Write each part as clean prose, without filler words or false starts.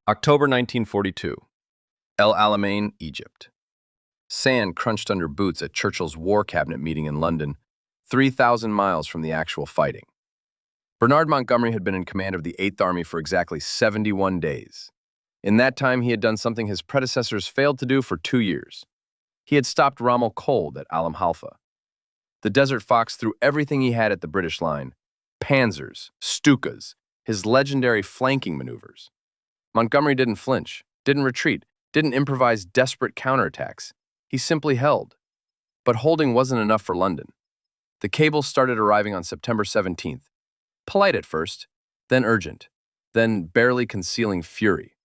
October 1942. El Alamein, Egypt. Sand crunched under boots at Churchill's War Cabinet meeting in London, 3,000 miles from the actual fighting. Bernard Montgomery had been in command of the 8th Army for exactly 71 days. In that time, he had done something his predecessors failed to do for 2 years. He had stopped Rommel cold at Alam Halfa. The Desert Fox threw everything he had at the British line: panzers, Stukas, his legendary flanking maneuvers. Montgomery didn't flinch, didn't retreat, didn't improvise desperate counterattacks. He simply held. But holding wasn't enough for London. The cables started arriving on September 17th. Polite at first, then urgent, then barely concealing fury.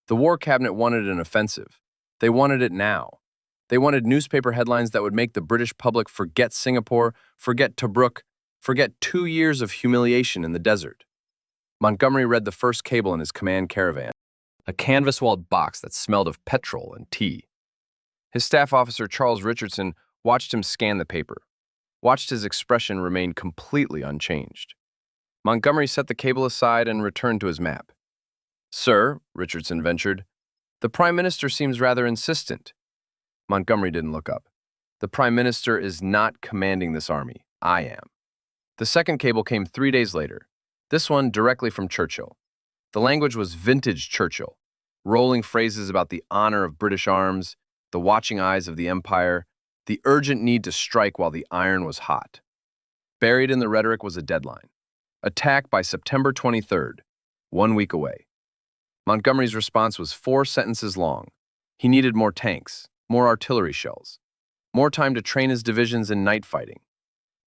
The War Cabinet wanted an offensive. They wanted it now. They wanted newspaper headlines that would make the British public forget Singapore, forget Tobruk, forget 2 years of humiliation in the desert. Montgomery read the first cable in his command caravan, a canvas-walled box that smelled of petrol and tea. His staff officer, Charles Richardson, watched him scan the paper, watched his expression remain completely unchanged. Montgomery set the cable aside and returned to his map. "Sir," Richardson ventured, "the Prime Minister seems rather insistent." Montgomery didn't look up. "The Prime Minister is not commanding this army. I am." The second cable came 3 days later, this one directly from Churchill. The language was vintage Churchill, rolling phrases about the honor of British arms, the watching eyes of the Empire, the urgent need to strike while the iron was hot. Buried in the rhetoric was a deadline: attack by September 23rd, 1 week away. Montgomery's response was 4 sentences long. He needed more tanks, more artillery shells, more time to train his divisions in night fighting.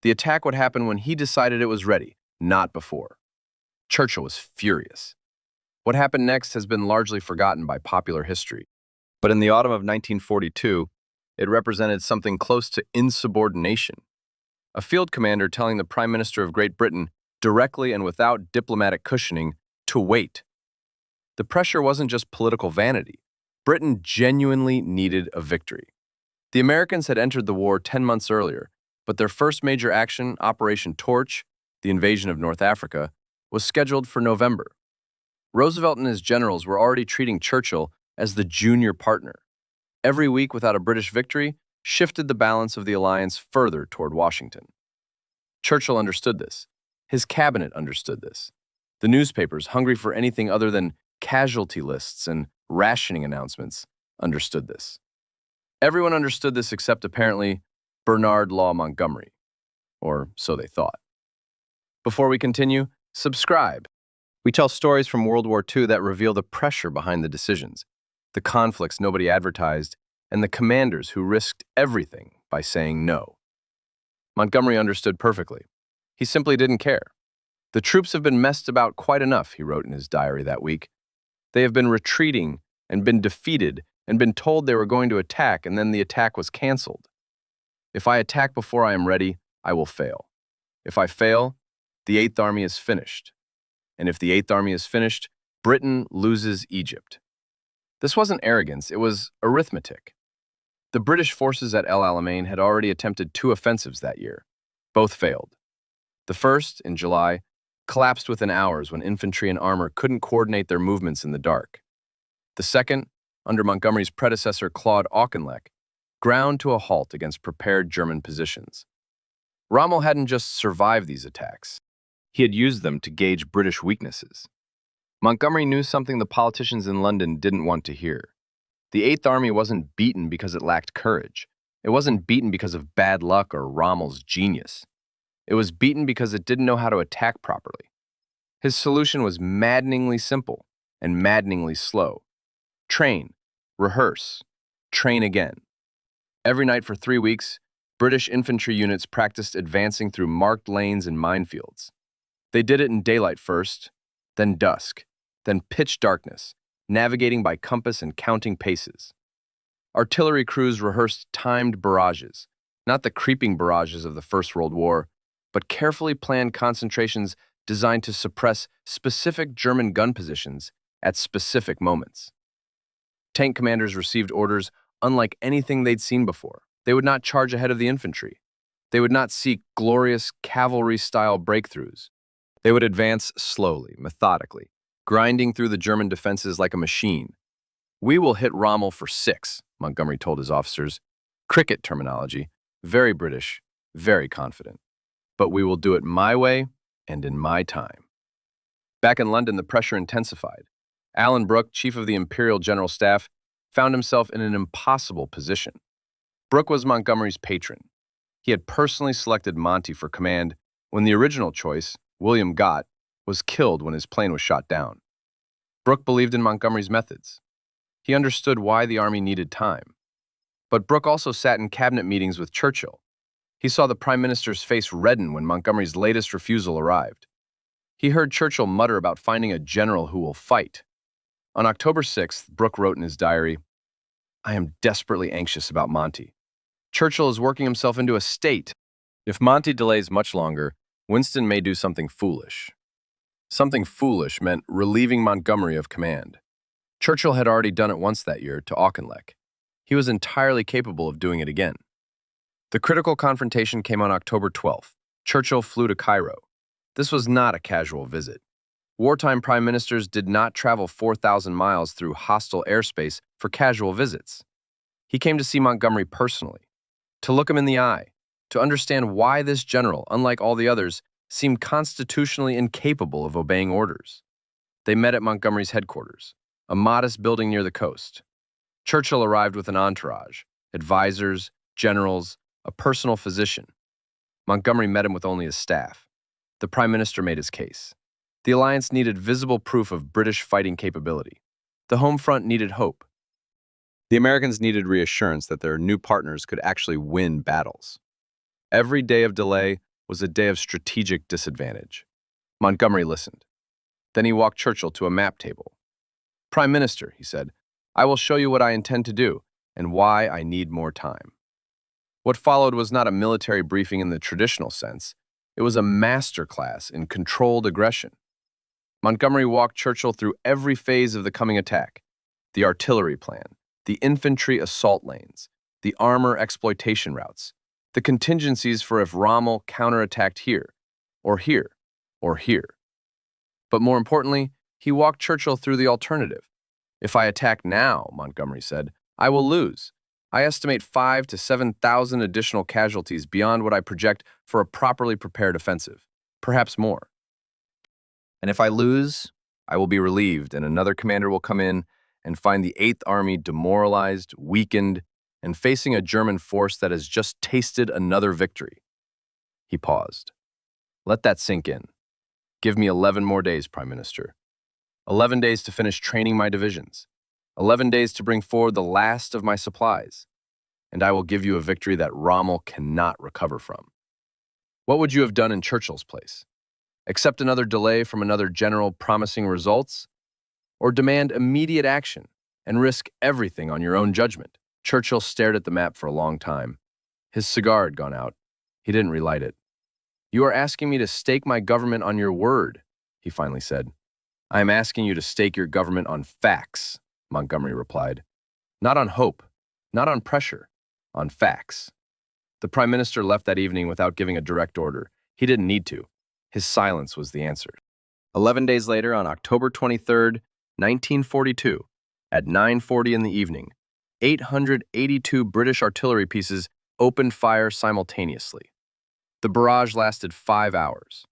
The attack would happen when he decided it was ready, not before. Churchill was furious. What happened next has been largely forgotten by popular history. But in the autumn of 1942, it represented something close to insubordination. A field commander telling the Prime Minister of Great Britain, directly and without diplomatic cushioning, to wait. The pressure wasn't just political vanity. Britain genuinely needed a victory. The Americans had entered the war 10 months earlier, but their first major action, Operation Torch, the invasion of North Africa, was scheduled for November. Roosevelt and his generals were already treating Churchill as the junior partner. Every week without a British victory shifted the balance of the alliance further toward Washington. Churchill understood this. His cabinet understood this. The newspapers, hungry for anything other than casualty lists and rationing announcements, understood this. Everyone understood this except, apparently, Bernard Law Montgomery. Or so they thought. Before we continue, subscribe. We tell stories from World War II that reveal the pressure behind the decisions, the conflicts nobody advertised, and the commanders who risked everything by saying no. Montgomery understood perfectly. He simply didn't care. "The troops have been messed about quite enough," he wrote in his diary that week. "They have been retreating and been defeated and been told they were going to attack, and then the attack was canceled. If I attack before I am ready, I will fail. If I fail, the 8th Army is finished. And if the 8th Army is finished, Britain loses Egypt." This wasn't arrogance, it was arithmetic. The British forces at El Alamein had already attempted 2 offensives that year. Both failed. The first, in July, collapsed within hours when infantry and armor couldn't coordinate their movements in the dark. The second, under Montgomery's predecessor Claude Auchinleck, ground to a halt against prepared German positions. Rommel hadn't just survived these attacks. He had used them to gauge British weaknesses. Montgomery knew something the politicians in London didn't want to hear. The 8th Army wasn't beaten because it lacked courage. It wasn't beaten because of bad luck or Rommel's genius. It was beaten because it didn't know how to attack properly. His solution was maddeningly simple and maddeningly slow. Train, rehearse, train again. Every night for 3 weeks, British infantry units practiced advancing through marked lanes and minefields. They did it in daylight first, then dusk, then pitch darkness, navigating by compass and counting paces. Artillery crews rehearsed timed barrages, not the creeping barrages of the First World War, but carefully planned concentrations designed to suppress specific German gun positions at specific moments. Tank commanders received orders unlike anything they'd seen before. They would not charge ahead of the infantry. They would not seek glorious cavalry-style breakthroughs. They would advance slowly, methodically, grinding through the German defenses like a machine. "We will hit Rommel for 6, Montgomery told his officers. Cricket terminology, very British, very confident. But we will do it my way and in my time." Back in London, the pressure intensified. Alan Brooke, chief of the Imperial General Staff, found himself in an impossible position. Brooke was Montgomery's patron. He had personally selected Monty for command when the original choice, William Gott, was killed when his plane was shot down. Brooke believed in Montgomery's methods. He understood why the army needed time. But Brooke also sat in cabinet meetings with Churchill. He saw the prime minister's face redden when Montgomery's latest refusal arrived. He heard Churchill mutter about finding a general who will fight. On October 6th, Brooke wrote in his diary, "I am desperately anxious about Monty. Churchill is working himself into a state. If Monty delays much longer, Winston may do something foolish." Something foolish meant relieving Montgomery of command. Churchill had already done it once that year to Auchinleck. He was entirely capable of doing it again. The critical confrontation came on October 12th. Churchill flew to Cairo. This was not a casual visit. Wartime prime ministers did not travel 4,000 miles through hostile airspace for casual visits. He came to see Montgomery personally, to look him in the eye, to understand why this general, unlike all the others, seemed constitutionally incapable of obeying orders. They met at Montgomery's headquarters, a modest building near the coast. Churchill arrived with an entourage, advisors, generals, a personal physician. Montgomery met him with only his staff. The prime minister made his case. The alliance needed visible proof of British fighting capability. The home front needed hope. The Americans needed reassurance that their new partners could actually win battles. Every day of delay was a day of strategic disadvantage. Montgomery listened. Then he walked Churchill to a map table. "Prime Minister," he said, "I will show you what I intend to do and why I need more time." What followed was not a military briefing in the traditional sense. It was a master class in controlled aggression. Montgomery walked Churchill through every phase of the coming attack: the artillery plan, the infantry assault lanes, the armor exploitation routes, the contingencies for if Rommel counterattacked here, or here, or here. But more importantly, he walked Churchill through the alternative. "If I attack now," Montgomery said, "I will lose. I estimate 5,000 to 7,000 additional casualties beyond what I project for a properly prepared offensive, perhaps more. And if I lose, I will be relieved, and another commander will come in and find the 8th Army demoralized, weakened, and facing a German force that has just tasted another victory." He paused. "Let that sink in. Give me 11 more days, Prime Minister. 11 days to finish training my divisions. 11 days to bring forward the last of my supplies. And I will give you a victory that Rommel cannot recover from." What would you have done in Churchill's place? Accept another delay from another general promising results? Or demand immediate action and risk everything on your own judgment? Churchill stared at the map for a long time. His cigar had gone out. He didn't relight it. "You are asking me to stake my government on your word," he finally said. "I am asking you to stake your government on facts," Montgomery replied. "Not on hope, not on pressure, on facts." The prime minister left that evening without giving a direct order. He didn't need to. His silence was the answer. 11 days later, on October 23rd, 1942, at 9:40 in the evening, 882 British artillery pieces opened fire simultaneously. The barrage lasted 5 hours.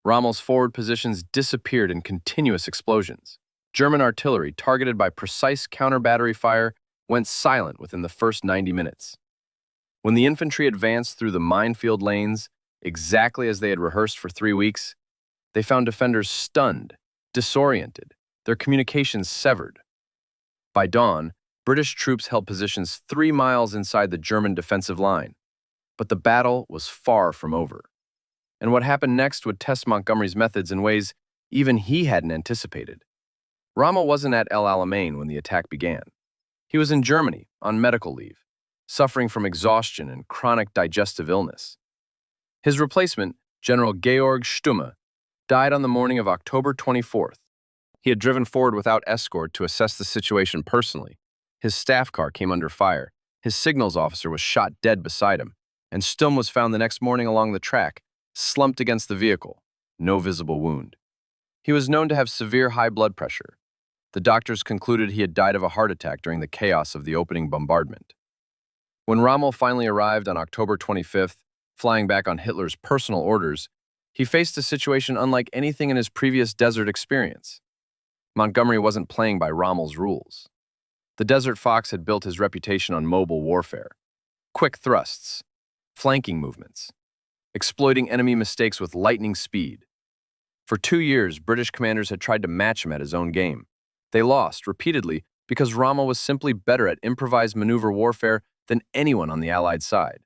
Rommel's forward positions disappeared in continuous explosions. German artillery, targeted by precise counter-battery fire, went silent within the first 90 minutes. When the infantry advanced through the minefield lanes, exactly as they had rehearsed for 3 weeks, they found defenders stunned, disoriented, their communications severed. By dawn, British troops held positions 3 miles inside the German defensive line. But the battle was far from over. And what happened next would test Montgomery's methods in ways even he hadn't anticipated. Rommel wasn't at El Alamein when the attack began. He was in Germany on medical leave, suffering from exhaustion and chronic digestive illness. His replacement, General Georg Stumme, died on the morning of October 24th. He had driven forward without escort to assess the situation personally. His staff car came under fire. His signals officer was shot dead beside him, and Stumme was found the next morning along the track, slumped against the vehicle, no visible wound. He was known to have severe high blood pressure. The doctors concluded he had died of a heart attack during the chaos of the opening bombardment. When Rommel finally arrived on October 25th, flying back on Hitler's personal orders, he faced a situation unlike anything in his previous desert experience. Montgomery wasn't playing by Rommel's rules. The Desert Fox had built his reputation on mobile warfare, quick thrusts, flanking movements, exploiting enemy mistakes with lightning speed. For 2 years, British commanders had tried to match him at his own game. They lost repeatedly because Rommel was simply better at improvised maneuver warfare than anyone on the Allied side.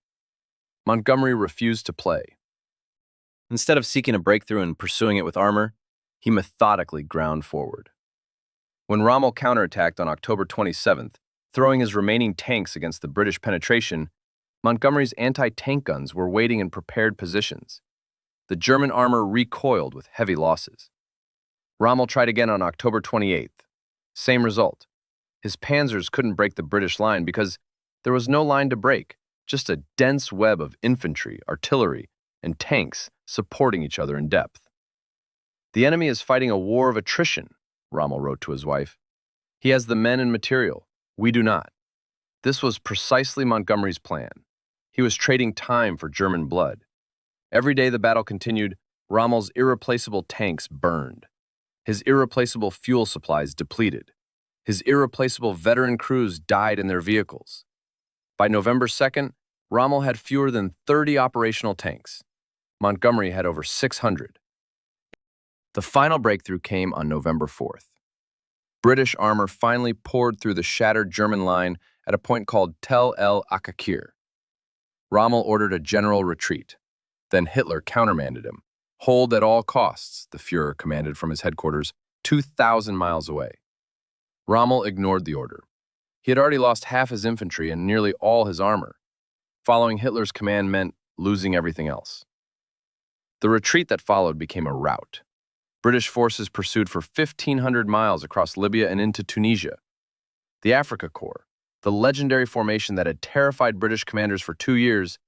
Montgomery refused to play. Instead of seeking a breakthrough and pursuing it with armor, he methodically ground forward. When Rommel counterattacked on October 27th, throwing his remaining tanks against the British penetration, Montgomery's anti-tank guns were waiting in prepared positions. The German armor recoiled with heavy losses. Rommel tried again on October 28th. Same result. His panzers couldn't break the British line because there was no line to break, just a dense web of infantry, artillery, and tanks supporting each other in depth. "The enemy is fighting a war of attrition," Rommel wrote to his wife. "He has the men and material. We do not." This was precisely Montgomery's plan. He was trading time for German blood. Every day the battle continued, Rommel's irreplaceable tanks burned. His irreplaceable fuel supplies depleted. His irreplaceable veteran crews died in their vehicles. By November 2nd, Rommel had fewer than 30 operational tanks. Montgomery had over 600. The final breakthrough came on November 4th. British armor finally poured through the shattered German line at a point called Tel el Akakir. Rommel ordered a general retreat. Then Hitler countermanded him. "Hold at all costs," the Führer commanded from his headquarters, 2,000 miles away. Rommel ignored the order. He had already lost half his infantry and nearly all his armor. Following Hitler's command meant losing everything else. The retreat that followed became a rout. British forces pursued for 1,500 miles across Libya and into Tunisia. The Africa Corps, the legendary formation that had terrified British commanders for 2 years,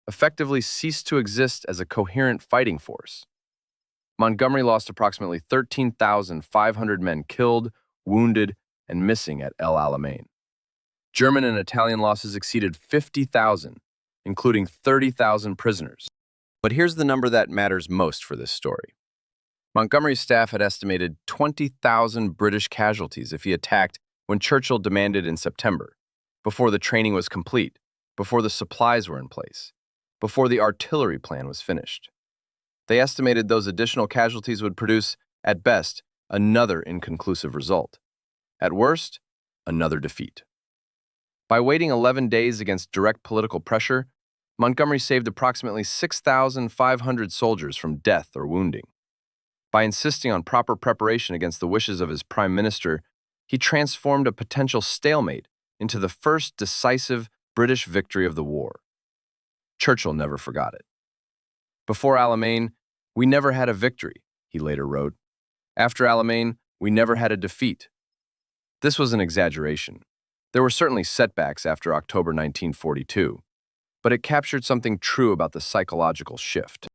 effectively ceased to exist as a coherent fighting force. Montgomery lost approximately 13,500 men killed, wounded, and missing at El Alamein. German and Italian losses exceeded 50,000, including 30,000 prisoners. But here's the number that matters most for this story. Montgomery's staff had estimated 20,000 British casualties if he attacked when Churchill demanded in September, before the training was complete, before the supplies were in place, before the artillery plan was finished. They estimated those additional casualties would produce, at best, another inconclusive result. At worst, another defeat. By waiting 11 days against direct political pressure, Montgomery saved approximately 6,500 soldiers from death or wounding. By insisting on proper preparation against the wishes of his prime minister, he transformed a potential stalemate into the first decisive British victory of the war. Churchill never forgot it. "Before Alamein, we never had a victory," he later wrote. "After Alamein, we never had a defeat." This was an exaggeration. There were certainly setbacks after October 1942, but it captured something true about the psychological shift.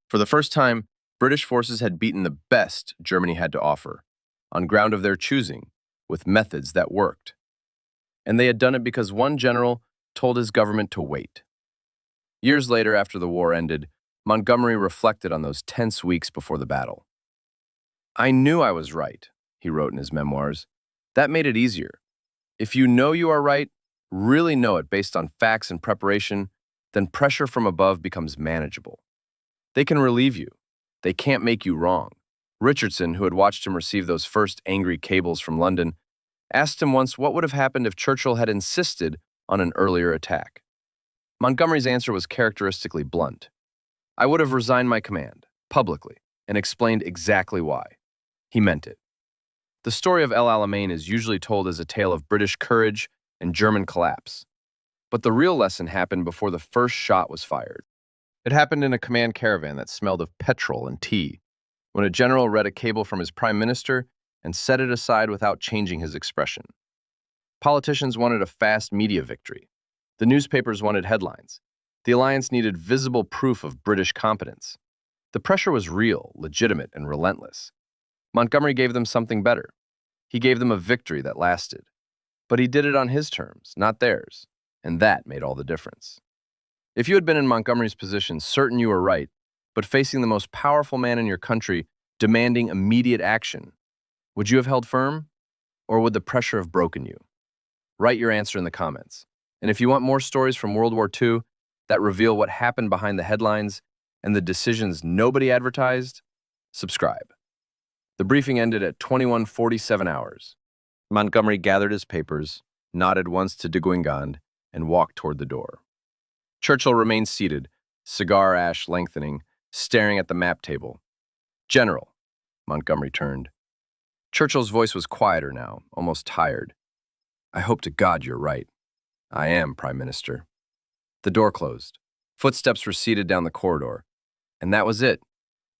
For the first time, British forces had beaten the best Germany had to offer, on ground of their choosing, with methods that worked. And they had done it because one general told his government to wait. Years later, after the war ended, Montgomery reflected on those tense weeks before the battle. "I knew I was right," he wrote in his memoirs. "That made it easier. If you know you are right, really know it based on facts and preparation, then pressure from above becomes manageable. They can relieve you. They can't make you wrong." Richardson, who had watched him receive those first angry cables from London, asked him once what would have happened if Churchill had insisted on an earlier attack. Montgomery's answer was characteristically blunt. "I would have resigned my command, publicly, and explained exactly why." He meant it. The story of El Alamein is usually told as a tale of British courage and German collapse. But the real lesson happened before the first shot was fired. It happened in a command caravan that smelled of petrol and tea, when a general read a cable from his prime minister and set it aside without changing his expression. Politicians wanted a fast media victory. The newspapers wanted headlines. The alliance needed visible proof of British competence. The pressure was real, legitimate, and relentless. Montgomery gave them something better. He gave them a victory that lasted. But he did it on his terms, not theirs, and that made all the difference. If you had been in Montgomery's position, certain you were right, but facing the most powerful man in your country, demanding immediate action, would you have held firm, or would the pressure have broken you? Write your answer in the comments. And if you want more stories from World War II that reveal what happened behind the headlines and the decisions nobody advertised, subscribe. The briefing ended at 21:47 hours. Montgomery gathered his papers, nodded once to de Guingand, and walked toward the door. Churchill remained seated, cigar ash lengthening, staring at the map table. "General," Montgomery turned. Churchill's voice was quieter now, almost tired. "I hope to God you're right." "I am, Prime Minister." The door closed. Footsteps receded down the corridor. And that was it.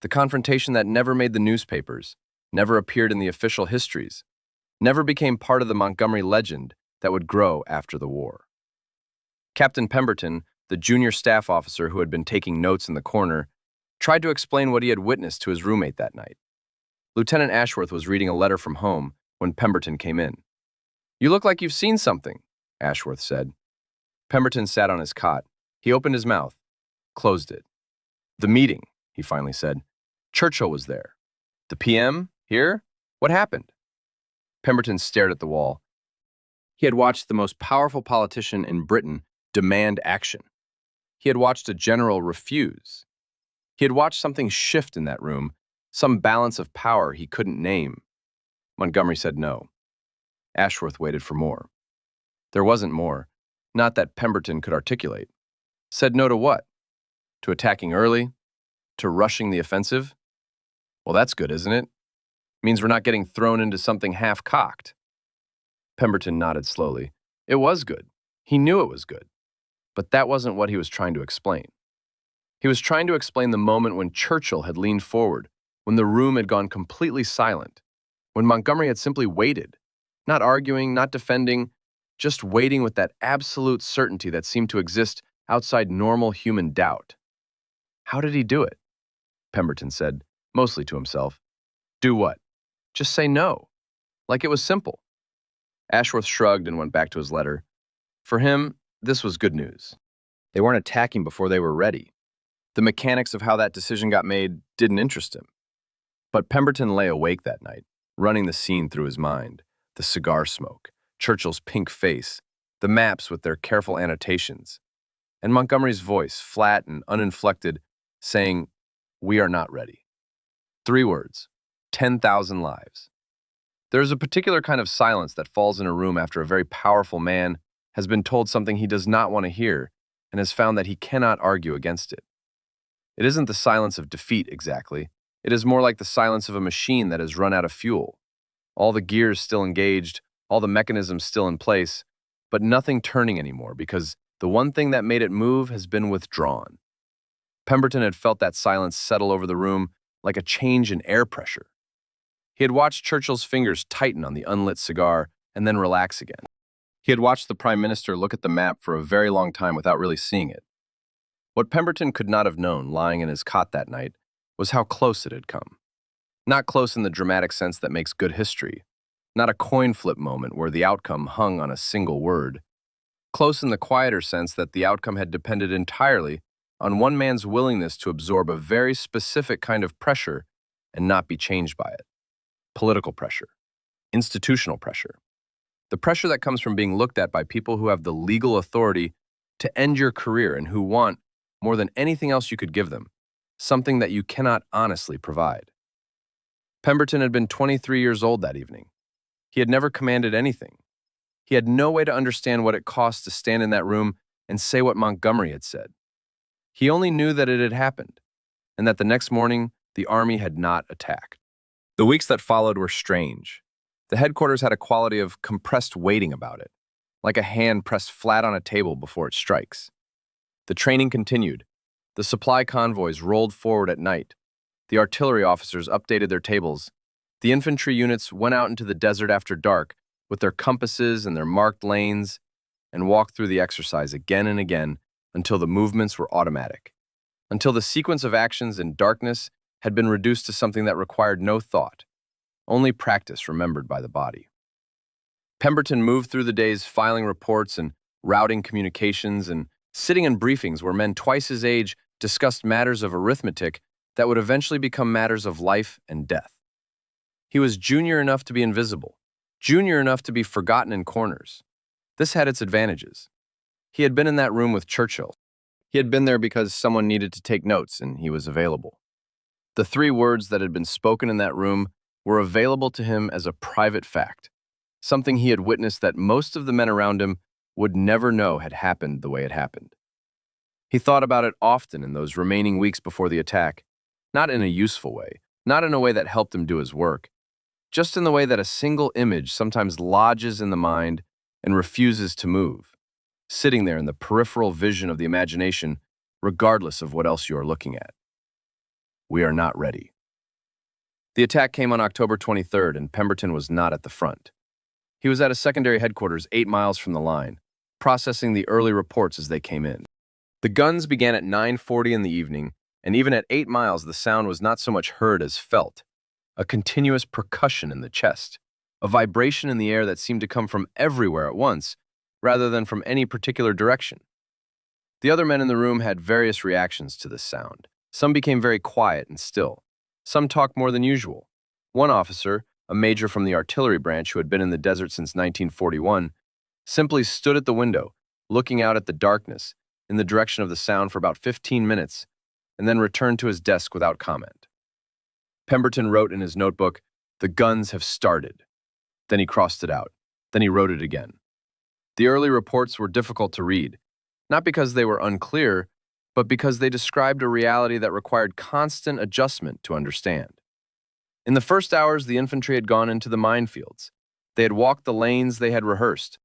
The confrontation that never made the newspapers, never appeared in the official histories, never became part of the Montgomery legend that would grow after the war. Captain Pemberton, the junior staff officer who had been taking notes in the corner, tried to explain what he had witnessed to his roommate that night. Lieutenant Ashworth was reading a letter from home when Pemberton came in. "You look like you've seen something," Ashworth said. Pemberton sat on his cot. He opened his mouth, closed it. "The meeting," he finally said. "Churchill was there. The PM? Here? What happened?" Pemberton stared at the wall. He had watched the most powerful politician in Britain demand action. He had watched a general refuse. He had watched something shift in that room, some balance of power he couldn't name. Montgomery said no. Ashworth waited for more. There wasn't more, not that Pemberton could articulate. Said no to what? To attacking early? To rushing the offensive? Well, that's good, isn't it? Means we're not getting thrown into something half-cocked. Pemberton nodded slowly. It was good. He knew it was good. But that wasn't what he was trying to explain. He was trying to explain the moment when Churchill had leaned forward, when the room had gone completely silent, when Montgomery had simply waited, not arguing, not defending, just waiting with that absolute certainty that seemed to exist outside normal human doubt. How did he do it? Pemberton said, mostly to himself. Do what? Just say no. Like it was simple. Ashworth shrugged and went back to his letter. For him, this was good news. They weren't attacking before they were ready. The mechanics of how that decision got made didn't interest him. But Pemberton lay awake that night, running the scene through his mind. The cigar smoke, Churchill's pink face, the maps with their careful annotations, and Montgomery's voice, flat and uninflected, saying, "We are not ready." 3 words, 10,000 lives. There is a particular kind of silence that falls in a room after a very powerful man has been told something he does not want to hear and has found that he cannot argue against it. It isn't the silence of defeat exactly. It is more like the silence of a machine that has run out of fuel. All the gears still engaged, all the mechanisms still in place, but nothing turning anymore because the one thing that made it move has been withdrawn. Pemberton had felt that silence settle over the room like a change in air pressure. He had watched Churchill's fingers tighten on the unlit cigar and then relax again. He had watched the Prime Minister look at the map for a very long time without really seeing it. What Pemberton could not have known, lying in his cot that night, was how close it had come. Not close in the dramatic sense that makes good history, not a coin flip moment where the outcome hung on a single word. Close in the quieter sense that the outcome had depended entirely on one man's willingness to absorb a very specific kind of pressure and not be changed by it. Political pressure, institutional pressure. The pressure that comes from being looked at by people who have the legal authority to end your career and who want, more than anything else you could give them, something that you cannot honestly provide. Pemberton had been 23 years old that evening. He had never commanded anything. He had no way to understand what it cost to stand in that room and say what Montgomery had said. He only knew that it had happened, and that the next morning, the army had not attacked. The weeks that followed were strange. The headquarters had a quality of compressed waiting about it, like a hand pressed flat on a table before it strikes. The training continued. The supply convoys rolled forward at night. The artillery officers updated their tables. The infantry units went out into the desert after dark with their compasses and their marked lanes and walked through the exercise again and again until the movements were automatic, until the sequence of actions in darkness had been reduced to something that required no thought. only practice remembered by the body. Pemberton moved through the days filing reports and routing communications and sitting in briefings where men twice his age discussed matters of arithmetic that would eventually become matters of life and death. He was junior enough to be invisible, junior enough to be forgotten in corners. This had its advantages. He had been in that room with Churchill. He had been there because someone needed to take notes and he was available. The 3 words that had been spoken in that room were available to him as a private fact, something he had witnessed that most of the men around him would never know had happened the way it happened. He thought about it often in those remaining weeks before the attack, not in a useful way, not in a way that helped him do his work, just in the way that a single image sometimes lodges in the mind and refuses to move, sitting there in the peripheral vision of the imagination, regardless of what else you are looking at. We are not ready. The attack came on October 23rd, and Pemberton was not at the front. He was at a secondary headquarters 8 miles from the line, processing the early reports as they came in. The guns began at 9:40 in the evening, and even at 8 miles the sound was not so much heard as felt, a continuous percussion in the chest, a vibration in the air that seemed to come from everywhere at once, rather than from any particular direction. The other men in the room had various reactions to this sound. Some became very quiet and still. Some talked more than usual. One officer, a major from the artillery branch who had been in the desert since 1941, simply stood at the window, looking out at the darkness in the direction of the sound for about 15 minutes, and then returned to his desk without comment. Pemberton wrote in his notebook, "The guns have started." Then he crossed it out. Then he wrote it again. The early reports were difficult to read, not because they were unclear, but because they described a reality that required constant adjustment to understand. In the first hours, the infantry had gone into the minefields. They had walked the lanes they had rehearsed.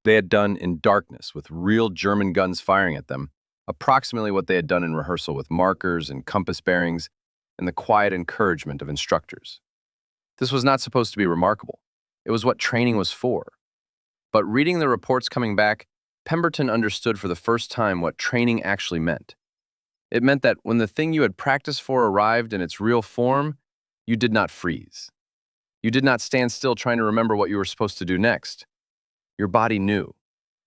They had done in darkness with real German guns firing at them, approximately what they had done in rehearsal with markers and compass bearings and the quiet encouragement of instructors. This was not supposed to be remarkable. It was what training was for. But reading the reports coming back, Pemberton understood for the first time what training actually meant. It meant that when the thing you had practiced for arrived in its real form, you did not freeze. You did not stand still trying to remember what you were supposed to do next. Your body knew.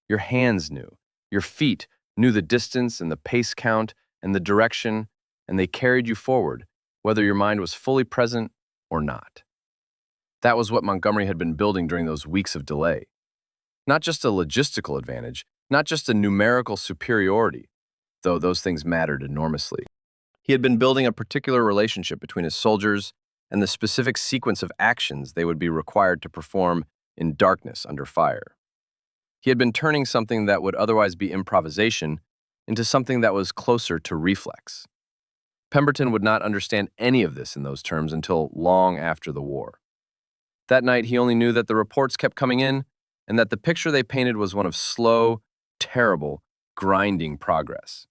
Your hands knew. Your feet knew the distance and the pace count and the direction, and they carried you forward, whether your mind was fully present or not. That was what Montgomery had been building during those weeks of delay. Not just a logistical advantage, not just a numerical superiority, though those things mattered enormously. He had been building a particular relationship between his soldiers and the specific sequence of actions they would be required to perform in darkness under fire. He had been turning something that would otherwise be improvisation into something that was closer to reflex. Pemberton would not understand any of this in those terms until long after the war. That night, he only knew that the reports kept coming in and that the picture they painted was one of slow, terrible, grinding progress.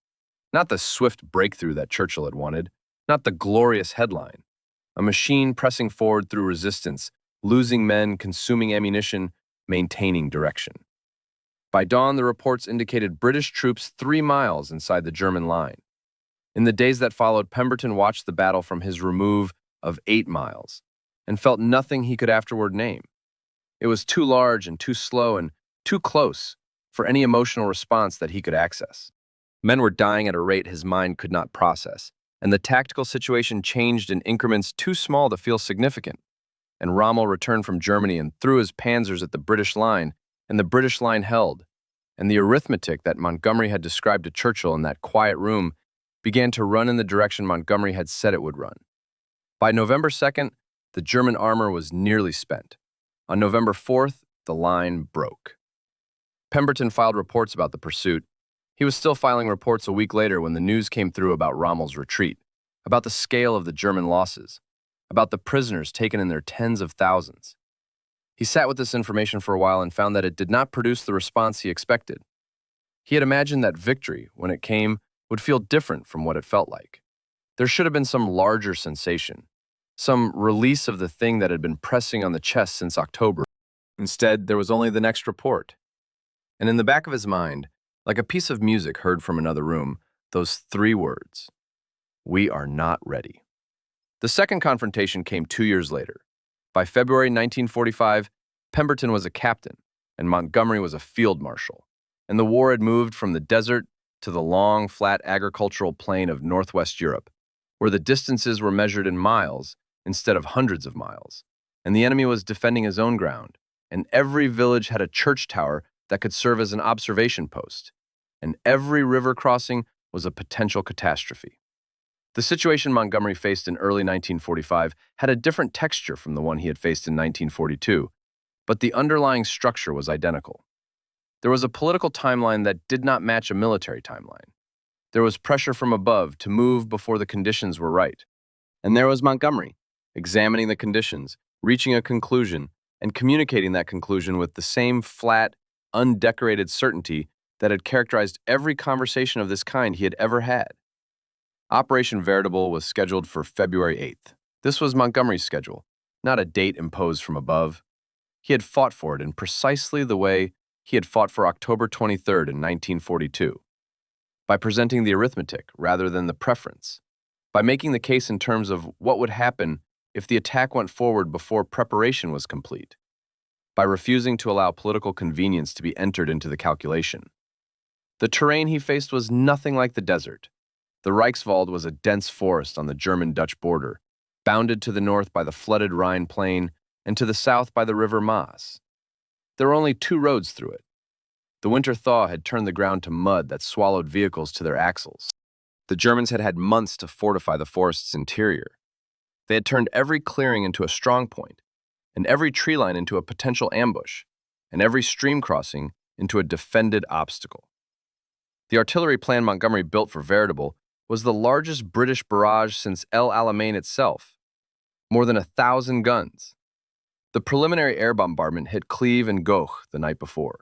Not the swift breakthrough that Churchill had wanted, not the glorious headline. A machine pressing forward through resistance, losing men, consuming ammunition, maintaining direction. By dawn, the reports indicated British troops 3 miles inside the German line. In the days that followed, Pemberton watched the battle from his remove of 8 miles and felt nothing he could afterward name. It was too large and too slow and too close for any emotional response that he could access. Men were dying at a rate his mind could not process, and the tactical situation changed in increments too small to feel significant. And Rommel returned from Germany and threw his panzers at the British line, and the British line held, and the arithmetic that Montgomery had described to Churchill in that quiet room began to run in the direction Montgomery had said it would run. By November 2nd, the German armor was nearly spent. On November 4th, the line broke. Pemberton filed reports about the pursuit. He was still filing reports a week later when the news came through about Rommel's retreat, about the scale of the German losses, about the prisoners taken in their tens of thousands. He sat with this information for a while and found that it did not produce the response he expected. He had imagined that victory, when it came, would feel different from what it felt like. There should have been some larger sensation, some release of the thing that had been pressing on the chest since October. Instead, there was only the next report. And in the back of his mind, like a piece of music heard from another room, those 3 words: we are not ready. The second confrontation came 2 years later. By February 1945, Pemberton was a captain, and Montgomery was a field marshal, and the war had moved from the desert to the long, flat agricultural plain of northwest Europe, where the distances were measured in miles instead of hundreds of miles, and the enemy was defending his own ground, and every village had a church tower that could serve as an observation post, and every river crossing was a potential catastrophe. The situation Montgomery faced in early 1945 had a different texture from the one he had faced in 1942, but the underlying structure was identical. There was a political timeline that did not match a military timeline. There was pressure from above to move before the conditions were right. And there was Montgomery, examining the conditions, reaching a conclusion, and communicating that conclusion with the same flat, undecorated certainty that had characterized every conversation of this kind he had ever had. Operation Veritable was scheduled for February 8th. This was Montgomery's schedule, not a date imposed from above. He had fought for it in precisely the way he had fought for October 23rd in 1942, by presenting the arithmetic rather than the preference, by making the case in terms of what would happen if the attack went forward before preparation was complete, by refusing to allow political convenience to be entered into the calculation. The terrain he faced was nothing like the desert. The Reichswald was a dense forest on the German-Dutch border, bounded to the north by the flooded Rhine plain and to the south by the river Maas. There were only 2 roads through it. The winter thaw had turned the ground to mud that swallowed vehicles to their axles. The Germans had had months to fortify the forest's interior. They had turned every clearing into a strong point, and every tree line into a potential ambush, and every stream crossing into a defended obstacle. The artillery plan Montgomery built for Veritable was the largest British barrage since El Alamein itself, more than 1,000 guns. The preliminary air bombardment hit Cleve and Goch the night before.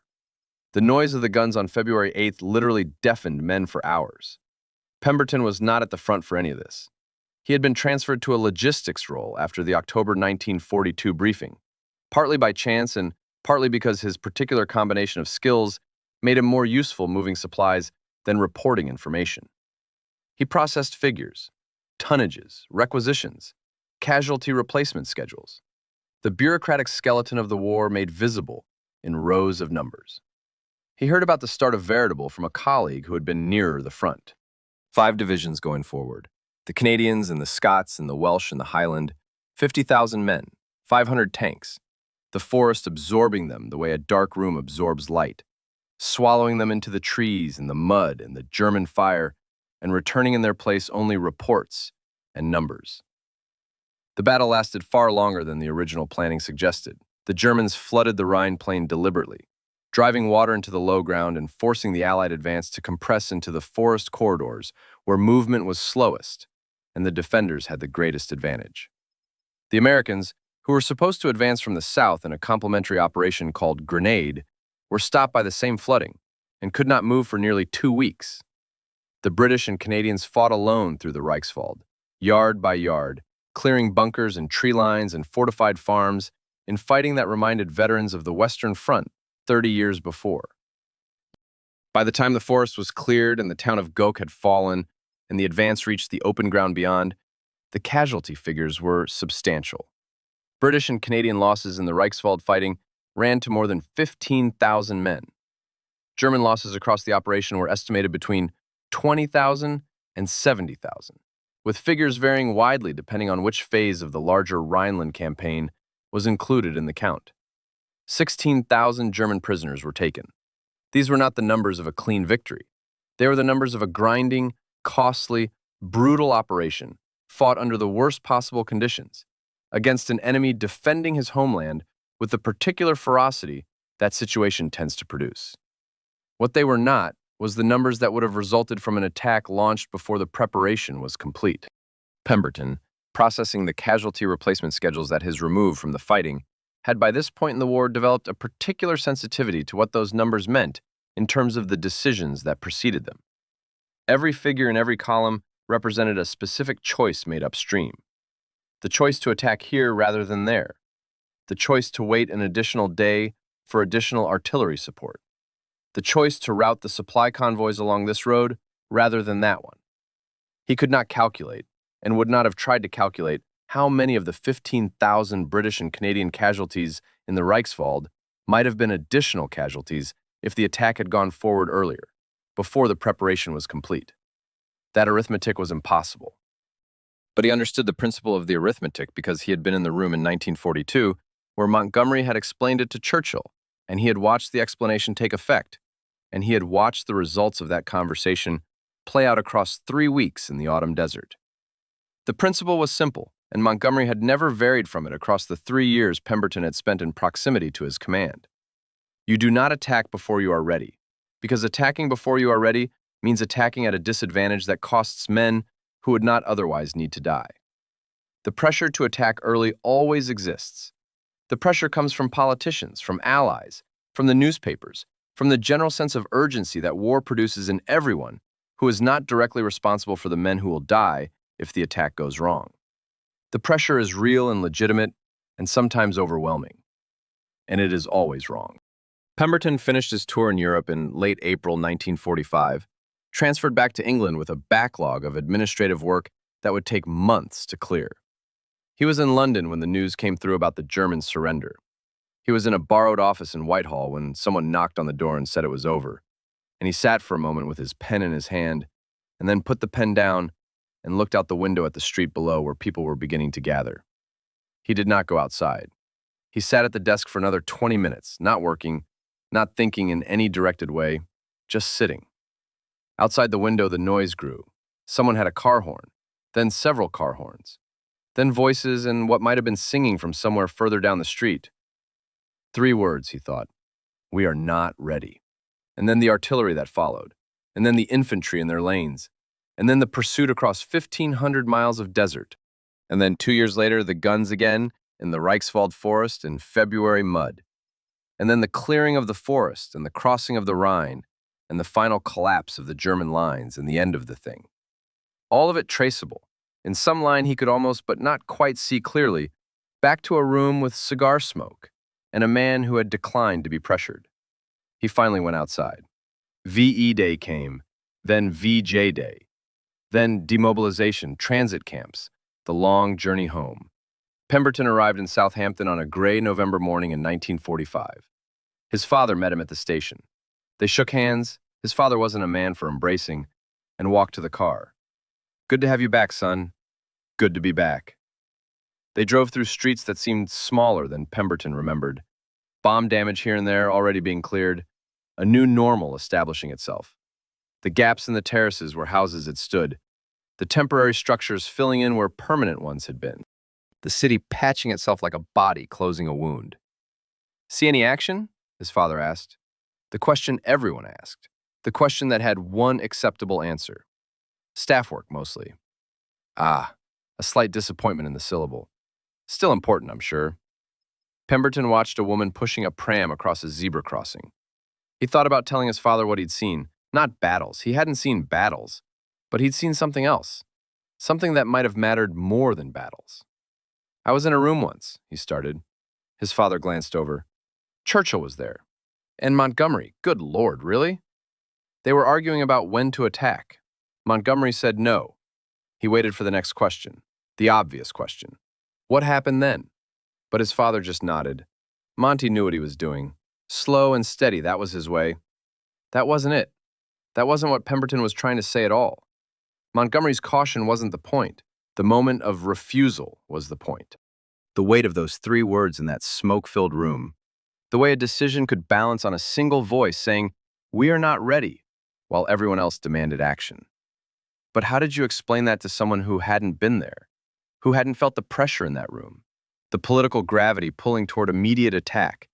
The noise of the guns on February 8th literally deafened men for hours. Pemberton was not at the front for any of this. He had been transferred to a logistics role after the October 1942 briefing, partly by chance and partly because his particular combination of skills made him more useful moving supplies than reporting information. He processed figures, tonnages, requisitions, casualty replacement schedules, the bureaucratic skeleton of the war made visible in rows of numbers. He heard about the start of Veritable from a colleague who had been nearer the front. 5 divisions going forward, the Canadians and the Scots and the Welsh and the Highland, 50,000 men, 500 tanks, the forest absorbing them the way a dark room absorbs light, swallowing them into the trees and the mud and the German fire, and returning in their place only reports and numbers. The battle lasted far longer than the original planning suggested. The Germans flooded the Rhine plain deliberately, driving water into the low ground and forcing the Allied advance to compress into the forest corridors where movement was slowest, and the defenders had the greatest advantage. The Americans, who were supposed to advance from the south in a complementary operation called Grenade, were stopped by the same flooding and could not move for nearly 2 weeks. The British and Canadians fought alone through the Reichswald, yard by yard, clearing bunkers and tree lines and fortified farms in fighting that reminded veterans of the Western Front 30 years before. By the time the forest was cleared and the town of Goch had fallen and the advance reached the open ground beyond, the casualty figures were substantial. British and Canadian losses in the Reichswald fighting ran to more than 15,000 men. German losses across the operation were estimated between 20,000 and 70,000, with figures varying widely depending on which phase of the larger Rhineland campaign was included in the count. 16,000 German prisoners were taken. These were not the numbers of a clean victory. They were the numbers of a grinding, costly, brutal operation fought under the worst possible conditions, against an enemy defending his homeland with the particular ferocity that situation tends to produce. What they were not was the numbers that would have resulted from an attack launched before the preparation was complete. Pemberton, processing the casualty replacement schedules that his removed from the fighting, had by this point in the war developed a particular sensitivity to what those numbers meant in terms of the decisions that preceded them. Every figure in every column represented a specific choice made upstream. The choice to attack here rather than there. The choice to wait an additional day for additional artillery support. The choice to route the supply convoys along this road rather than that one. He could not calculate, and would not have tried to calculate, How many of the 15,000 British and Canadian casualties in the Reichswald might have been additional casualties if the attack had gone forward earlier, before the preparation was complete? That arithmetic was impossible. But he understood the principle of the arithmetic because he had been in the room in 1942 where Montgomery had explained it to Churchill, and he had watched the explanation take effect, and he had watched the results of that conversation play out across 3 weeks in the autumn desert. The principle was simple, and Montgomery had never varied from it across the 3 years Pemberton had spent in proximity to his command. You do not attack before you are ready, because attacking before you are ready means attacking at a disadvantage that costs men who would not otherwise need to die. The pressure to attack early always exists. The pressure comes from politicians, from allies, from the newspapers, from the general sense of urgency that war produces in everyone who is not directly responsible for the men who will die if the attack goes wrong. The pressure is real and legitimate and sometimes overwhelming, and it is always wrong. Pemberton finished his tour in Europe in late April 1945, transferred back to England with a backlog of administrative work that would take months to clear. He was in London when the news came through about the German surrender. He was in a borrowed office in Whitehall when someone knocked on the door and said it was over, and he sat for a moment with his pen in his hand, and then put the pen down and looked out the window at the street below where people were beginning to gather. He did not go outside. He sat at the desk for another 20 minutes, not working, not thinking in any directed way, just sitting. Outside the window, the noise grew. Someone had a car horn, then several car horns, then voices and what might have been singing from somewhere further down the street. 3 words, he thought. We are not ready. And then the artillery that followed, and then the infantry in their lanes, and then the pursuit across 1,500 miles of desert, and then 2 years later, the guns again in the Reichswald forest in February mud, and then the clearing of the forest and the crossing of the Rhine, and the final collapse of the German lines and the end of the thing. All of it traceable. In some line he could almost but not quite see clearly, back to a room with cigar smoke and a man who had declined to be pressured. He finally went outside. VE Day came, then VJ Day, then demobilization, transit camps, the long journey home. Pemberton arrived in Southampton on a gray November morning in 1945. His father met him at the station. They shook hands. His father wasn't a man for embracing, and walked to the car. Good to have you back, son. Good to be back. They drove through streets that seemed smaller than Pemberton remembered. Bomb damage here and there already being cleared. A new normal establishing itself. The gaps in the terraces where houses had stood. The temporary structures filling in where permanent ones had been. The city patching itself like a body closing a wound. See any action? His father asked. The question everyone asked. The question that had one acceptable answer. Staff work, mostly. Ah, a slight disappointment in the syllable. Still important, I'm sure. Pemberton watched a woman pushing a pram across a zebra crossing. He thought about telling his father what he'd seen. Not battles. He hadn't seen battles. But he'd seen something else. Something that might have mattered more than battles. I was in a room once, he started. His father glanced over. Churchill was there. And Montgomery. Good Lord, really? They were arguing about when to attack. Montgomery said no. He waited for the next question. The obvious question. What happened then? But his father just nodded. Monty knew what he was doing. Slow and steady, that was his way. That wasn't it. That wasn't what Pemberton was trying to say at all. Montgomery's caution wasn't the point. The moment of refusal was the point. The weight of those 3 words in that smoke-filled room. The way a decision could balance on a single voice saying, "We are not ready," while everyone else demanded action. But how did you explain that to someone who hadn't been there, who hadn't felt the pressure in that room, the political gravity pulling toward immediate attack,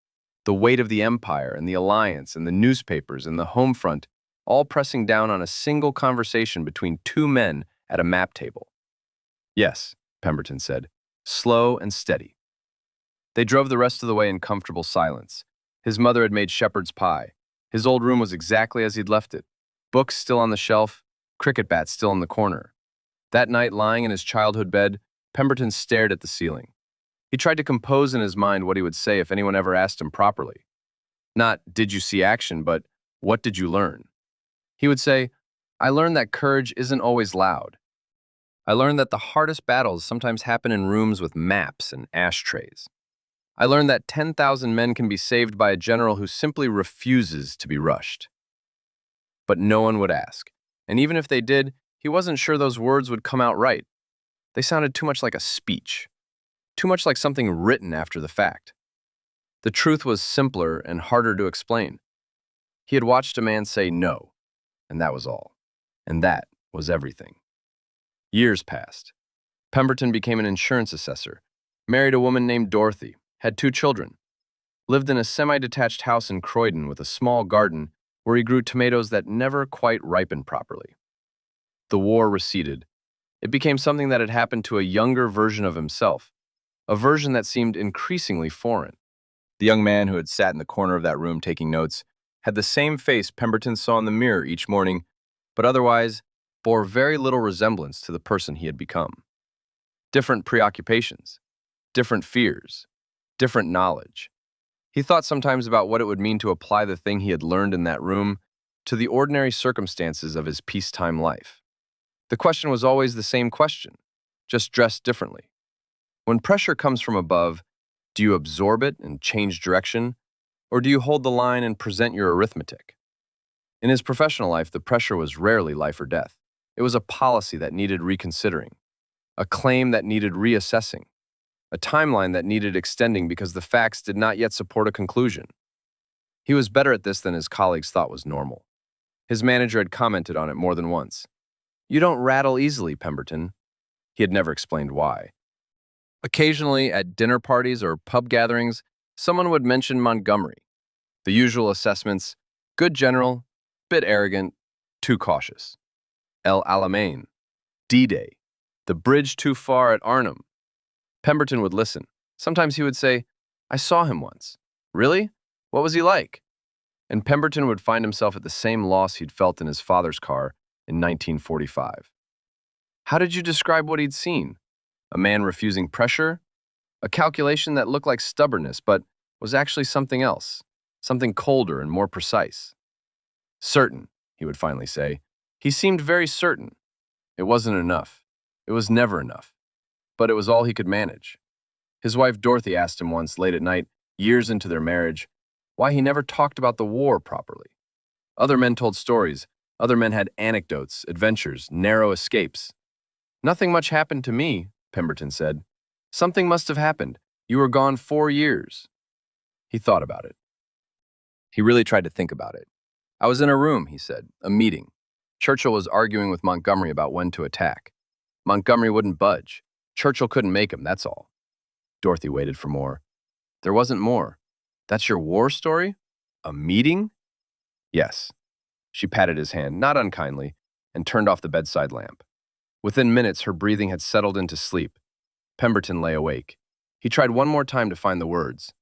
the weight of the empire and the alliance and the newspapers and the home front all pressing down on a single conversation between 2 men at a map table? Yes, Pemberton said, slow and steady. They drove the rest of the way in comfortable silence. His mother had made shepherd's pie. His old room was exactly as he'd left it. Books still on the shelf, cricket bats still in the corner. That night, lying in his childhood bed, Pemberton stared at the ceiling. He tried to compose in his mind what he would say if anyone ever asked him properly. Not, did you see action, but what did you learn? He would say, I learned that courage isn't always loud. I learned that the hardest battles sometimes happen in rooms with maps and ashtrays. I learned that 10,000 men can be saved by a general who simply refuses to be rushed. But no one would ask. And even if they did, he wasn't sure those words would come out right. They sounded too much like a speech, too much like something written after the fact. The truth was simpler and harder to explain. He had watched a man say no, and that was all. And that was everything. Years passed. Pemberton became an insurance assessor, married a woman named Dorothy, had 2 children, lived in a semi-detached house in Croydon with a small garden where he grew tomatoes that never quite ripened properly. The war receded. It became something that had happened to a younger version of himself, a version that seemed increasingly foreign. The young man who had sat in the corner of that room taking notes had the same face Pemberton saw in the mirror each morning, but otherwise bore very little resemblance to the person he had become. Different preoccupations, different fears, different knowledge. He thought sometimes about what it would mean to apply the thing he had learned in that room to the ordinary circumstances of his peacetime life. The question was always the same question, just dressed differently. When pressure comes from above, do you absorb it and change direction, or do you hold the line and present your arithmetic? In his professional life, the pressure was rarely life or death. It was a policy that needed reconsidering, a claim that needed reassessing, a timeline that needed extending because the facts did not yet support a conclusion. He was better at this than his colleagues thought was normal. His manager had commented on it more than once. "You don't rattle easily, Pemberton." He had never explained why. Occasionally, at dinner parties or pub gatherings, someone would mention Montgomery. The usual assessments: good general, bit arrogant, too cautious. Alamein, D-Day, the bridge too far at Arnhem. Pemberton would listen. Sometimes he would say, "I saw him once." "Really? What was he like?" And Pemberton would find himself at the same loss he'd felt in his father's car in 1945. How did you describe what he'd seen? A man refusing pressure? A calculation that looked like stubbornness but was actually something else, something colder and more precise. "Certain," he would finally say. He seemed very certain. It wasn't enough. It was never enough. But it was all he could manage. His wife Dorothy asked him once late at night, years into their marriage, why he never talked about the war properly. Other men told stories. Other men had anecdotes, adventures, narrow escapes. "Nothing much happened to me," Pemberton said. "Something must have happened. You were gone 4 years." He thought about it. He really tried to think about it. "I was in a room," he said, "a meeting. Churchill was arguing with Montgomery about when to attack. Montgomery wouldn't budge. Churchill couldn't make him, that's all." Dorothy waited for more. "There wasn't more. That's your war story? A meeting?" "Yes." She patted his hand, not unkindly, and turned off the bedside lamp. Within minutes, her breathing had settled into sleep. Pemberton lay awake. He tried one more time to find the words.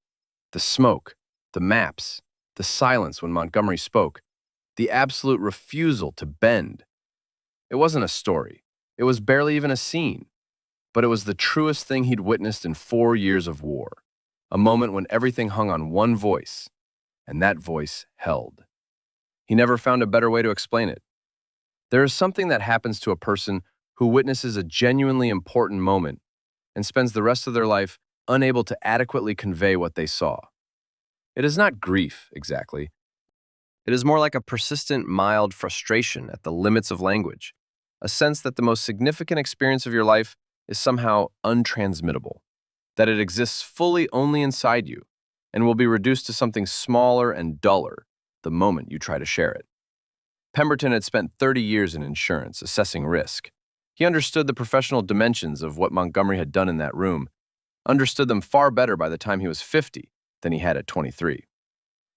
The smoke, the maps, the silence when Montgomery spoke, the absolute refusal to bend. It wasn't a story. It was barely even a scene. But it was the truest thing he'd witnessed in 4 years of war. A moment when everything hung on one voice, and that voice held. He never found a better way to explain it. There is something that happens to a person who witnesses a genuinely important moment and spends the rest of their life unable to adequately convey what they saw. It is not grief, exactly. It is more like a persistent, mild frustration at the limits of language, a sense that the most significant experience of your life is somehow untransmittable, that it exists fully only inside you and will be reduced to something smaller and duller the moment you try to share it. Pemberton had spent 30 years in insurance, assessing risk. He understood the professional dimensions of what Montgomery had done in that room, understood them far better by the time he was 50 than he had at 23.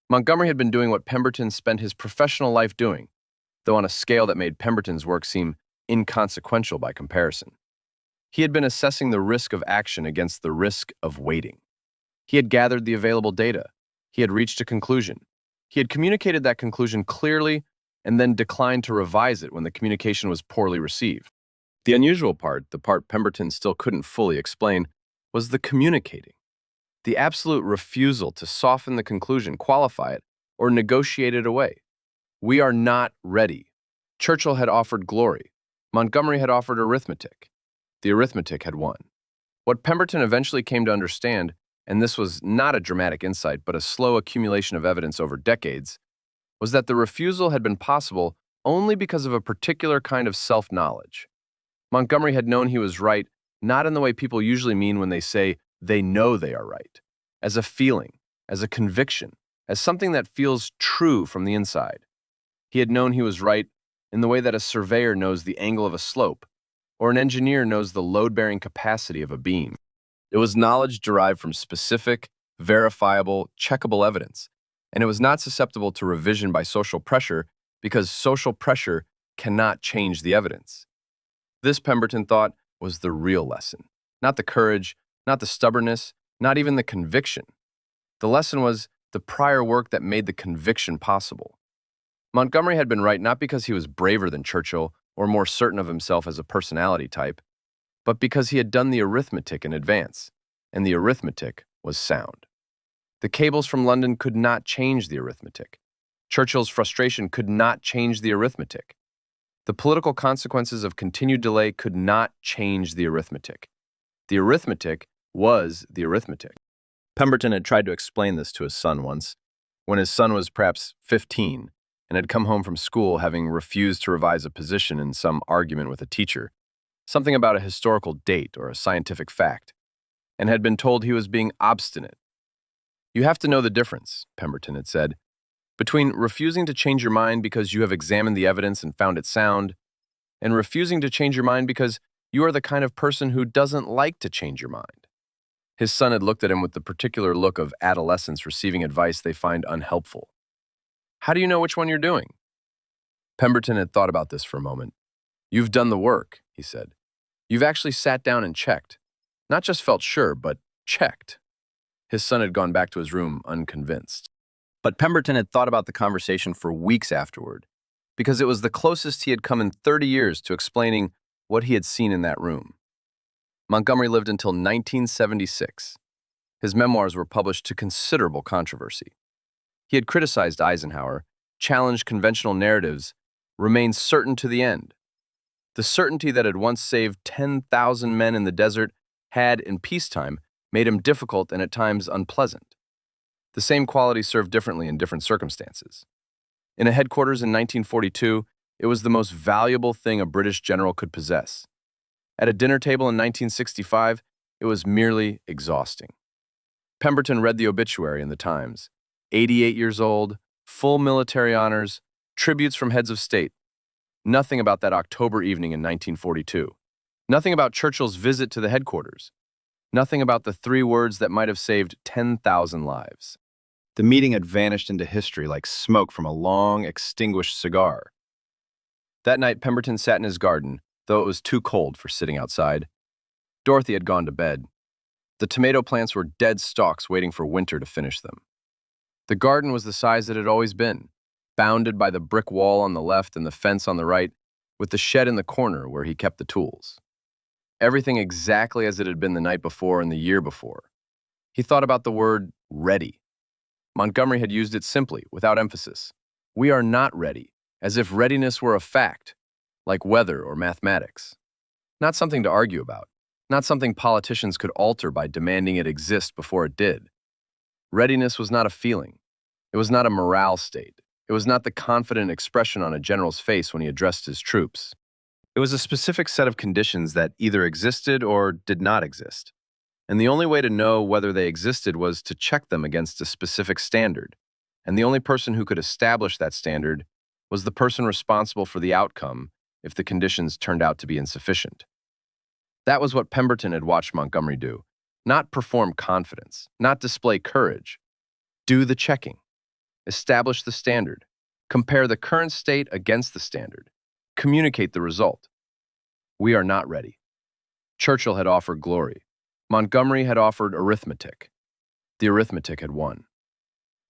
Montgomery had been doing what Pemberton spent his professional life doing, though on a scale that made Pemberton's work seem inconsequential by comparison. He had been assessing the risk of action against the risk of waiting. He had gathered the available data. He had reached a conclusion. He had communicated that conclusion clearly and then declined to revise it when the communication was poorly received. The unusual part, the part Pemberton still couldn't fully explain, was the communicating. The absolute refusal to soften the conclusion, qualify it, or negotiate it away. We are not ready. Churchill had offered glory. Montgomery had offered arithmetic. The arithmetic had won. What Pemberton eventually came to understand, and this was not a dramatic insight but a slow accumulation of evidence over decades, was that the refusal had been possible only because of a particular kind of self-knowledge. Montgomery had known he was right, not in the way people usually mean when they say they know they are right, as a feeling, as a conviction, as something that feels true from the inside. He had known he was right in the way that a surveyor knows the angle of a slope, or an engineer knows the load-bearing capacity of a beam. It was knowledge derived from specific, verifiable, checkable evidence, and it was not susceptible to revision by social pressure because social pressure cannot change the evidence. This, Pemberton thought, was the real lesson. Not the courage, not the stubbornness, not even the conviction. The lesson was the prior work that made the conviction possible. Montgomery had been right not because he was braver than Churchill or more certain of himself as a personality type, but because he had done the arithmetic in advance, and the arithmetic was sound. The cables from London could not change the arithmetic. Churchill's frustration could not change the arithmetic. The political consequences of continued delay could not change the arithmetic. The arithmetic was the arithmetic. Pemberton had tried to explain this to his son once, when his son was perhaps 15 and had come home from school having refused to revise a position in some argument with a teacher, something about a historical date or a scientific fact, and had been told he was being obstinate. You have to know the difference, Pemberton had said, between refusing to change your mind because you have examined the evidence and found it sound, and refusing to change your mind because you are the kind of person who doesn't like to change your mind. His son had looked at him with the particular look of adolescents receiving advice they find unhelpful. How do you know which one you're doing? Pemberton had thought about this for a moment. You've done the work, he said. You've actually sat down and checked. Not just felt sure, but checked. His son had gone back to his room unconvinced. But Pemberton had thought about the conversation for weeks afterward, because it was the closest he had come in 30 years to explaining what he had seen in that room. Montgomery lived until 1976. His memoirs were published to considerable controversy. He had criticized Eisenhower, challenged conventional narratives, remained certain to the end. The certainty that had once saved 10,000 men in the desert had, in peacetime, made him difficult and at times unpleasant. The same quality served differently in different circumstances. In a headquarters in 1942, it was the most valuable thing a British general could possess. At a dinner table in 1965, it was merely exhausting. Pemberton read the obituary in the Times. 88 years old, full military honors, tributes from heads of state. Nothing about that October evening in 1942. Nothing about Churchill's visit to the headquarters. Nothing about the 3 words that might have saved 10,000 lives. The meeting had vanished into history like smoke from a long, extinguished cigar. That night, Pemberton sat in his garden, though it was too cold for sitting outside. Dorothy had gone to bed. The tomato plants were dead stalks waiting for winter to finish them. The garden was the size it had always been, bounded by the brick wall on the left and the fence on the right, with the shed in the corner where he kept the tools. Everything exactly as it had been the night before and the year before. He thought about the word ready. Montgomery had used it simply, without emphasis. We are not ready, as if readiness were a fact, like weather or mathematics. Not something to argue about, not something politicians could alter by demanding it exist before it did. Readiness was not a feeling. It was not a morale state. It was not the confident expression on a general's face when he addressed his troops. It was a specific set of conditions that either existed or did not exist. And the only way to know whether they existed was to check them against a specific standard. And the only person who could establish that standard was the person responsible for the outcome if the conditions turned out to be insufficient. That was what Pemberton had watched Montgomery do. Not perform confidence, not display courage. Do the checking. Establish the standard. Compare the current state against the standard. Communicate the result. We are not ready. Churchill had offered glory. Montgomery had offered arithmetic. The arithmetic had won.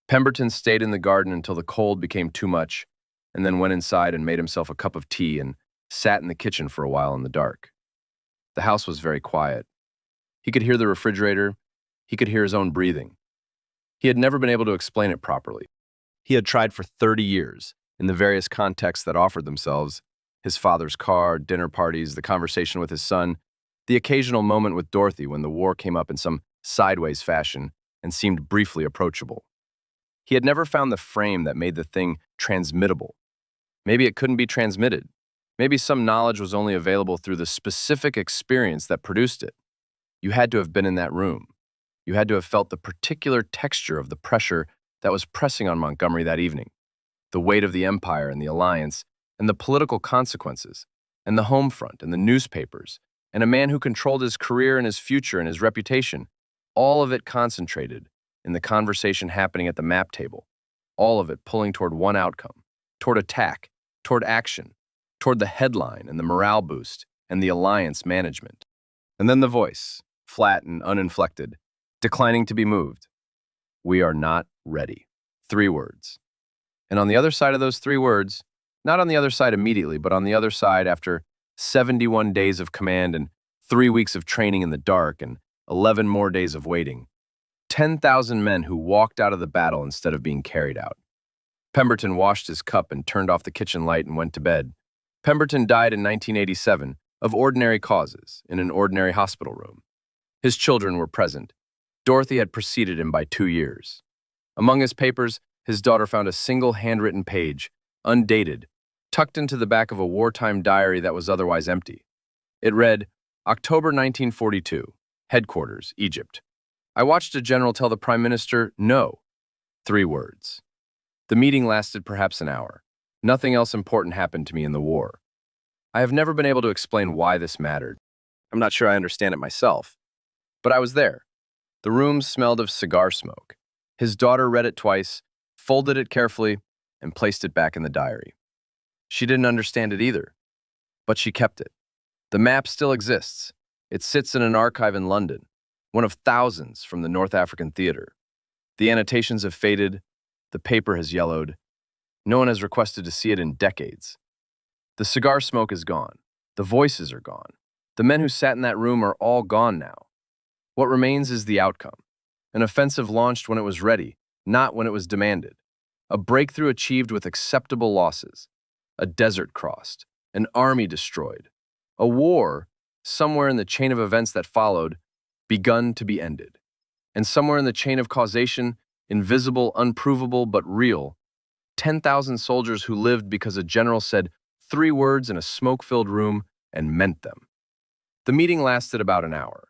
Pemberton stayed in the garden until the cold became too much, and then went inside and made himself a cup of tea and sat in the kitchen for a while in the dark. The house was very quiet. He could hear the refrigerator. He could hear his own breathing. He had never been able to explain it properly. He had tried for 30 years, in the various contexts that offered themselves, his father's car, dinner parties, the conversation with his son, The occasional moment with Dorothy when the war came up in some sideways fashion and seemed briefly approachable. He had never found the frame that made the thing transmittable. Maybe it couldn't be transmitted. Maybe some knowledge was only available through the specific experience that produced it. You had to have been in that room. You had to have felt the particular texture of the pressure that was pressing on Montgomery that evening, the weight of the empire and the alliance, and the political consequences, and the home front and the newspapers, and a man who controlled his career and his future and his reputation, all of it concentrated in the conversation happening at the map table, all of it pulling toward one outcome, toward attack, toward action, toward the headline and the morale boost and the alliance management. And then the voice, flat and uninflected, declining to be moved. We are not ready. 3 words. And on the other side of those 3 words, not on the other side immediately, but on the other side after 71 days of command and 3 weeks of training in the dark and 11 more days of waiting, 10,000 men who walked out of the battle instead of being carried out. Pemberton washed his cup and turned off the kitchen light and went to bed. Pemberton died in 1987 of ordinary causes in an ordinary hospital room. His children were present. Dorothy had preceded him by 2 years. Among his papers, his daughter found a single handwritten page, undated, tucked into the back of a wartime diary that was otherwise empty. It read, October 1942, Headquarters, Egypt. I watched a general tell the Prime Minister, no. 3 words. The meeting lasted perhaps an hour. Nothing else important happened to me in the war. I have never been able to explain why this mattered. I'm not sure I understand it myself. But I was there. The room smelled of cigar smoke. His daughter read it twice, folded it carefully, and placed it back in the diary. She didn't understand it either, but she kept it. The map still exists. It sits in an archive in London, one of thousands from the North African theater. The annotations have faded, the paper has yellowed. No one has requested to see it in decades. The cigar smoke is gone. The voices are gone. The men who sat in that room are all gone now. What remains is the outcome. An offensive launched when it was ready, not when it was demanded. A breakthrough achieved with acceptable losses. A desert crossed. An army destroyed. A war, somewhere in the chain of events that followed, begun to be ended. And somewhere in the chain of causation, invisible, unprovable, but real, 10,000 soldiers who lived because a general said 3 words in a smoke-filled room and meant them. The meeting lasted about an hour.